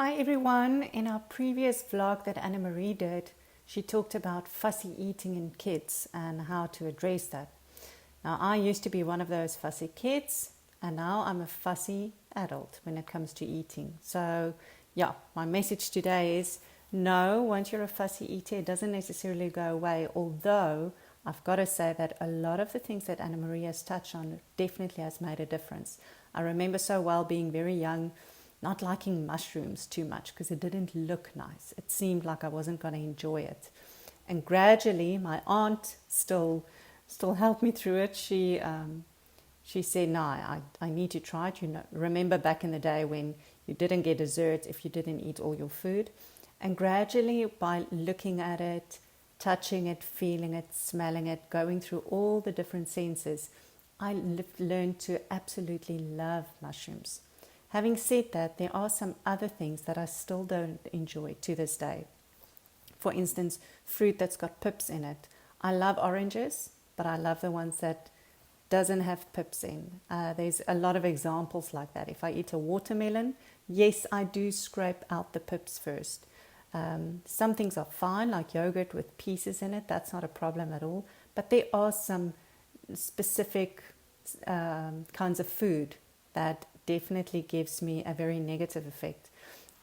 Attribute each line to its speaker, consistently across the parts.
Speaker 1: Hi everyone. In our previous vlog that Annemarie did, she talked about fussy eating in kids and how to address that. Now, I used to be one of those fussy kids, and now I'm a fussy adult when it comes to eating. So yeah, my message today is no, once you're a fussy eater, it doesn't necessarily go away, although I've got to say that a lot of the things that Annemarie has touched on definitely has made a difference. I remember so well being very young, not liking mushrooms too much because it didn't look nice. It seemed like I wasn't going to enjoy it. And gradually, my aunt still helped me through it. She said, no, I need to try it. You know, remember back in the day when you didn't get dessert if you didn't eat all your food? And gradually, by looking at it, touching it, feeling it, smelling it, going through all the different senses, I learned to absolutely love mushrooms. Having said that, there are some other things that I still don't enjoy to this day. For instance, fruit that's got pips in it. I love oranges, but I love the ones that doesn't have pips in. There's a lot of examples like that. If I eat a watermelon, yes, I do scrape out the pips first. Some things are fine, like yogurt with pieces in it. That's not a problem at all. But there are some specific kinds of food that definitely gives me a very negative effect.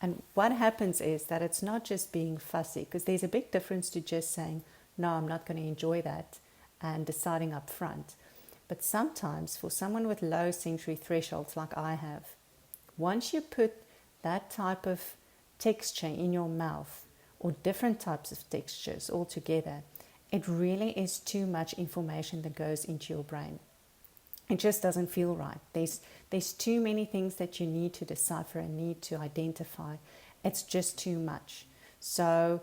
Speaker 1: And what happens is that it's not just being fussy, because there's a big difference to just saying, no, I'm not going to enjoy that, and deciding up front. But sometimes for someone with low sensory thresholds like I have, once you put that type of texture in your mouth, or different types of textures altogether, it really is too much information that goes into your brain. It just doesn't feel right. There's too many things that you need to decipher and need to identify. It's just too much. So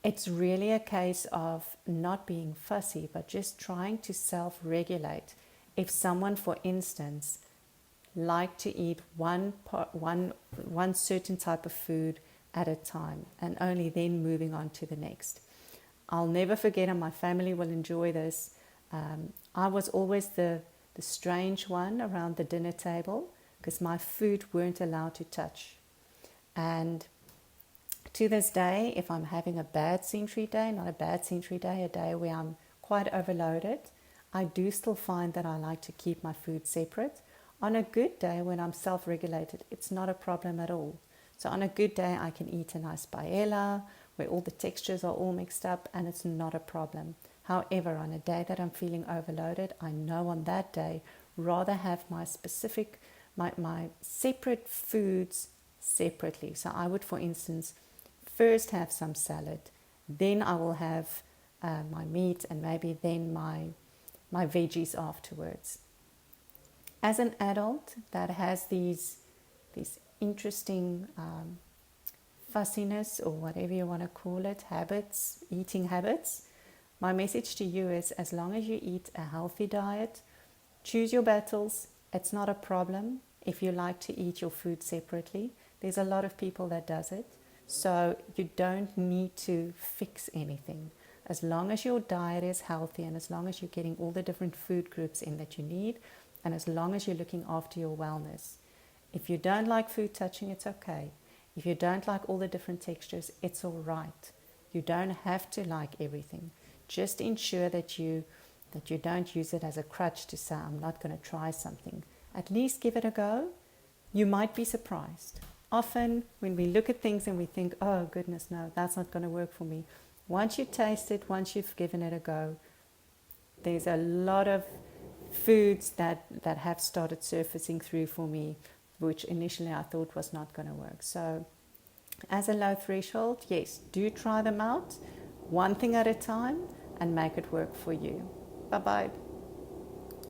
Speaker 1: it's really a case of not being fussy, but just trying to self-regulate. If someone, for instance, like to eat one certain type of food at a time and only then moving on to the next. I'll never forget, and my family will enjoy this. I was always the strange one around the dinner table because my food weren't allowed to touch. And to this day, if I'm having a bad sensory day, not a bad sensory day, a day where I'm quite overloaded, I do still find that I like to keep my food separate. On a good day, when I'm self-regulated, it's not a problem at all. So on a good day, I can eat a nice paella where all the textures are all mixed up and it's not a problem. However, on a day that I'm feeling overloaded, I know on that day rather have my separate foods separately. So I would, for instance, first have some salad, then I will have my meat, and maybe then my veggies afterwards. As an adult that has these interesting fussiness, or whatever you want to call it, habits, eating habits, my message to you is, as long as you eat a healthy diet, choose your battles. It's not a problem if you like to eat your food separately. There's a lot of people that does it. So you don't need to fix anything. As long as your diet is healthy, and as long as you're getting all the different food groups in that you need, and as long as you're looking after your wellness. If you don't like food touching, it's okay. If you don't like all the different textures, it's all right. You don't have to like everything. Just ensure that you don't use it as a crutch to say, I'm not going to try something. At least give it a go. You might be surprised. Often when we look at things and we think, oh goodness, no, that's not going to work for me. Once you taste it, once you've given it a go, there's a lot of foods that have started surfacing through for me, which initially I thought was not going to work. So as a low threshold, yes, do try them out, one thing at a time, and make it work for you. Bye-bye.